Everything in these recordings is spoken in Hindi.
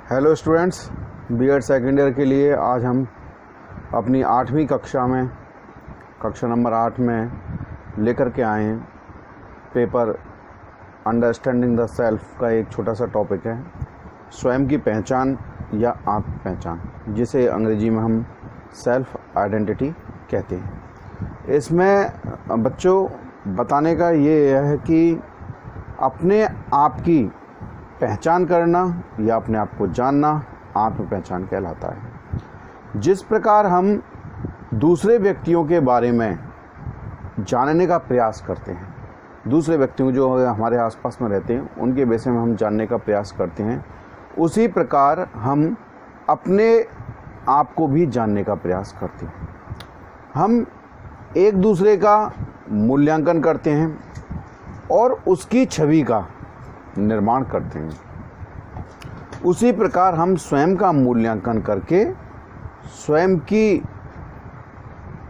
Hello students, BEd second year के लिए आज हम अपनी 8वीं कक्षा में कक्षा नंबर 8 में लेकर के आए हैं पेपर अंडरस्टैंडिंग द सेल्फ का एक छोटा सा टॉपिक है, स्वयं की पहचान या आत्म पहचान, जिसे अंग्रेजी में हम सेल्फ आइडेंटिटी कहते हैं। इसमें बच्चों बताने का ये है कि अपने आप की पहचान करना या अपने आप को जानना आत्म पहचान कहलाता है। जिस प्रकार हम दूसरे व्यक्तियों के बारे में जानने का प्रयास करते हैं, दूसरे व्यक्तियों जो हमारे आसपास में रहते हैं उनके विषय में हम जानने का प्रयास करते हैं, उसी प्रकार हम अपने आप को भी जानने का प्रयास करते हैं। हम एक दूसरे का मूल्यांकन करते हैं और उसकी छवि का निर्माण करते हैं। उसी प्रकार हम स्वयं का मूल्यांकन करके स्वयं की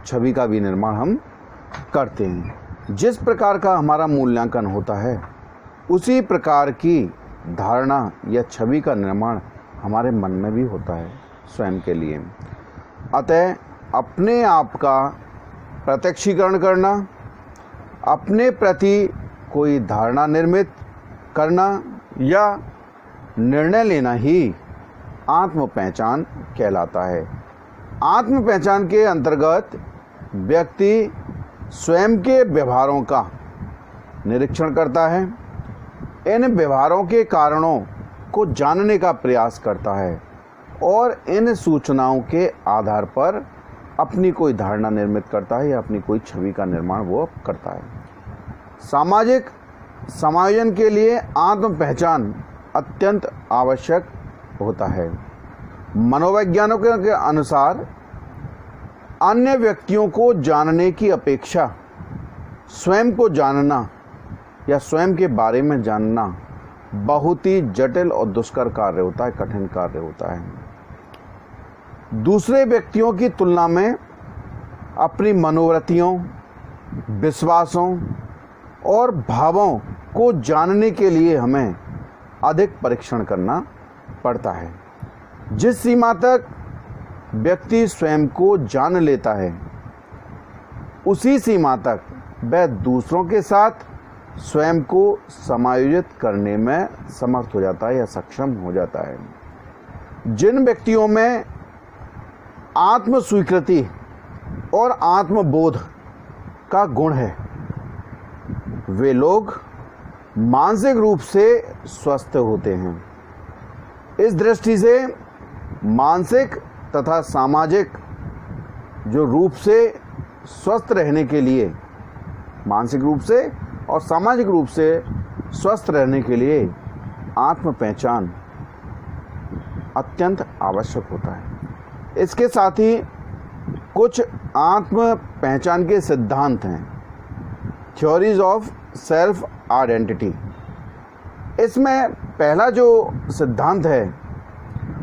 छवि का भी निर्माण हम करते हैं। जिस प्रकार का हमारा मूल्यांकन होता है उसी प्रकार की धारणा या छवि का निर्माण हमारे मन में भी होता है स्वयं के लिए। अतः अपने आप का प्रत्यक्षीकरण करना, अपने प्रति कोई धारणा निर्मित करना या निर्णय लेना ही आत्म पहचान कहलाता है। आत्म पहचान के अंतर्गत व्यक्ति स्वयं के व्यवहारों का निरीक्षण करता है, इन व्यवहारों के कारणों को जानने का प्रयास करता है और इन सूचनाओं के आधार पर अपनी कोई धारणा निर्मित करता है या अपनी कोई छवि का निर्माण वो करता है। सामाजिक समायोजन के लिए आत्म पहचान अत्यंत आवश्यक होता है। मनोवैज्ञानिकों के अनुसार अन्य व्यक्तियों को जानने की अपेक्षा स्वयं को जानना या स्वयं के बारे में जानना बहुत ही जटिल और दुष्कर कार्य होता है, कठिन कार्य होता है। दूसरे व्यक्तियों की तुलना में अपनी मनोवृत्तियों, विश्वासों और भावों को जानने के लिए हमें अधिक परीक्षण करना पड़ता है। जिस सीमा तक व्यक्ति स्वयं को जान लेता है उसी सीमा तक वह दूसरों के साथ स्वयं को समायोजित करने में समर्थ हो जाता है या सक्षम हो जाता है। जिन व्यक्तियों में आत्म स्वीकृति और आत्मबोध का गुण है वे लोग मानसिक रूप से स्वस्थ होते हैं। इस दृष्टि से मानसिक तथा सामाजिक जो रूप से स्वस्थ रहने के लिए, मानसिक रूप से और सामाजिक रूप से स्वस्थ रहने के लिए आत्म पहचान अत्यंत आवश्यक होता है। इसके साथ ही कुछ आत्म पहचान के सिद्धांत हैं, थ्योरीज ऑफ सेल्फ आइडेंटिटी। इसमें पहला जो सिद्धांत है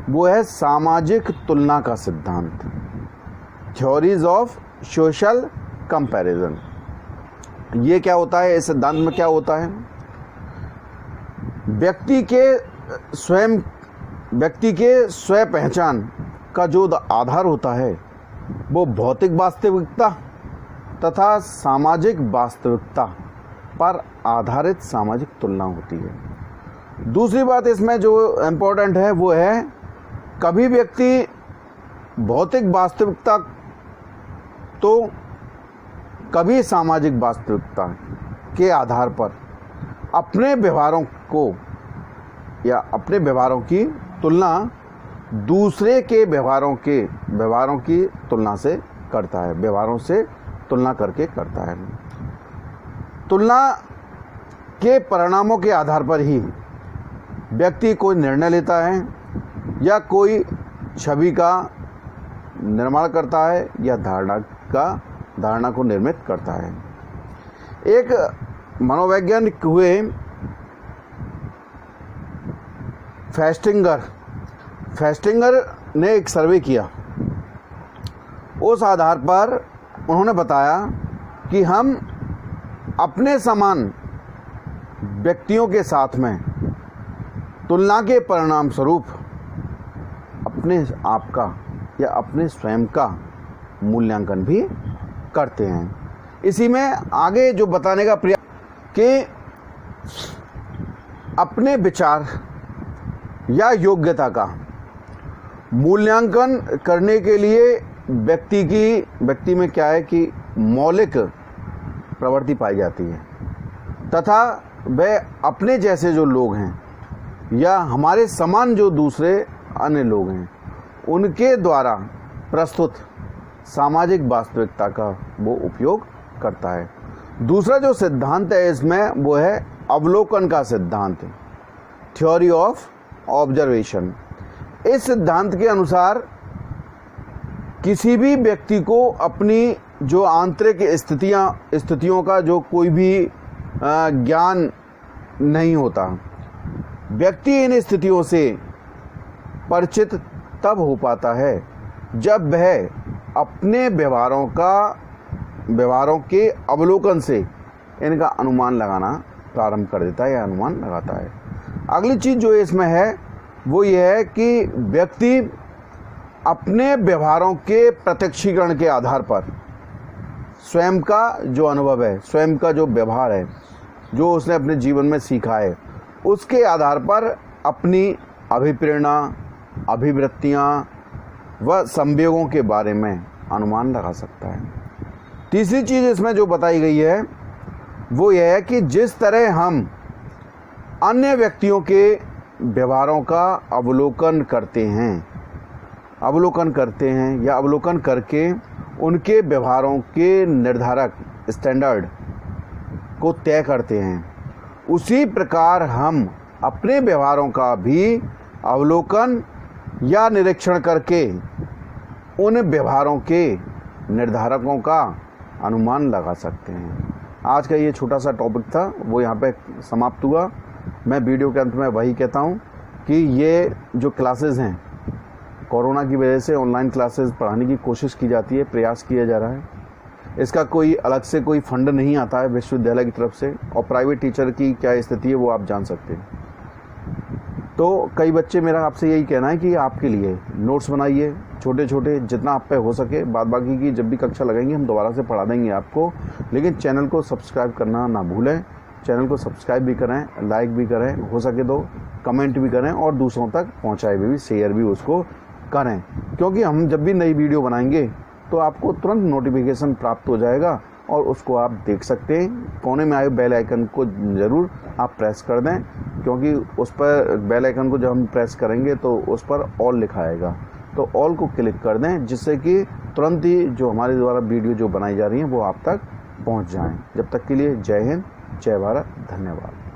वो है सामाजिक तुलना का सिद्धांत, थ्योरीज ऑफ सोशल कंपैरिजन। ये क्या होता है? इस सिद्धांत में क्या होता है? व्यक्ति के स्व पहचान का जो आधार होता है वो भौतिक वास्तविकता तथा सामाजिक वास्तविकता पर आधारित सामाजिक तुलना होती है। दूसरी बात इसमें जो इम्पोर्टेंट है वो है, कभी व्यक्ति भौतिक वास्तविकता तो कभी सामाजिक वास्तविकता के आधार पर अपने व्यवहारों को या अपने व्यवहारों की तुलना दूसरे के व्यवहारों की तुलना से करता है, व्यवहारों से तुलना करके करता है। तुलना के परिणामों के आधार पर ही व्यक्ति कोई निर्णय लेता है या कोई छवि का निर्माण करता है या धारणा को निर्मित करता है। एक मनोवैज्ञानिक हुए फेस्टिंगर ने एक सर्वे किया। उस आधार पर उन्होंने बताया कि हम अपने समान व्यक्तियों के साथ में तुलना के परिणाम स्वरूप अपने आप का या अपने स्वयं का मूल्यांकन भी करते हैं। इसी में आगे जो बताने का प्रयास कि अपने विचार या योग्यता का मूल्यांकन करने के लिए व्यक्ति में क्या है कि मौलिक प्रवृत्ति पाई जाती है तथा वह अपने जैसे जो लोग हैं या हमारे समान जो दूसरे अन्य लोग हैं उनके द्वारा प्रस्तुत सामाजिक वास्तविकता का वो उपयोग करता है। दूसरा जो सिद्धांत है इसमें वो है अवलोकन का सिद्धांत, थ्योरी ऑफ ऑब्जर्वेशन। इस सिद्धांत के अनुसार किसी भी व्यक्ति को अपनी जो आंतरिक स्थितियों का जो कोई भी ज्ञान नहीं होता। व्यक्ति इन स्थितियों से परिचित तब हो पाता है जब वह अपने व्यवहारों के अवलोकन से इनका अनुमान लगाना प्रारंभ कर देता है या अनुमान लगाता है। अगली चीज़ जो इसमें है वो ये है कि व्यक्ति अपने व्यवहारों के प्रत्यक्षीकरण के आधार पर स्वयं का जो अनुभव है, स्वयं का जो व्यवहार है, जो उसने अपने जीवन में सीखा है, उसके आधार पर अपनी अभिप्रेरणा, अभिवृत्तियाँ व संवेगों के बारे में अनुमान लगा सकता है। तीसरी चीज़ इसमें जो बताई गई है वो यह है कि जिस तरह हम अन्य व्यक्तियों के व्यवहारों का अवलोकन करते हैं या अवलोकन करके उनके व्यवहारों के निर्धारक स्टैंडर्ड को तय करते हैं, उसी प्रकार हम अपने व्यवहारों का भी अवलोकन या निरीक्षण करके उन व्यवहारों के निर्धारकों का अनुमान लगा सकते हैं। आज का ये छोटा सा टॉपिक था वो यहाँ पे समाप्त हुआ। मैं वीडियो के अंत में वही कहता हूँ कि ये जो क्लासेस हैं, कोरोना की वजह से ऑनलाइन क्लासेस पढ़ाने की कोशिश की जाती है, प्रयास किया जा रहा है। इसका कोई अलग से कोई फंड नहीं आता है विश्वविद्यालय की तरफ से, और प्राइवेट टीचर की क्या स्थिति है वो आप जान सकते हैं। तो कई बच्चे, मेरा आपसे यही कहना है कि आपके लिए नोट्स बनाइए छोटे छोटे, जितना आप पे हो सके। बाद बाकी की जब भी कक्षा लगाएंगे हम दोबारा से पढ़ा देंगे आपको, लेकिन चैनल को सब्सक्राइब करना ना भूलें। चैनल को सब्सक्राइब भी करें, लाइक भी करें, हो सके तो कमेंट भी करें और दूसरों तक पहुंचाए भी, शेयर भी उसको करें, क्योंकि हम जब भी नई वीडियो बनाएंगे तो आपको तुरंत नोटिफिकेशन प्राप्त हो जाएगा और उसको आप देख सकते हैं। कोने में आए बेल आइकन को ज़रूर आप प्रेस कर दें, क्योंकि उस पर बेल आइकन को जब हम प्रेस करेंगे तो उस पर ऑल लिखा आएगा, तो ऑल को क्लिक कर दें, जिससे कि तुरंत ही जो हमारे द्वारा वीडियो जो बनाई जा रही हैं वो आप तक पहुंच जाएं। जब तक के लिए जय हिंद, जय भारत, धन्यवाद।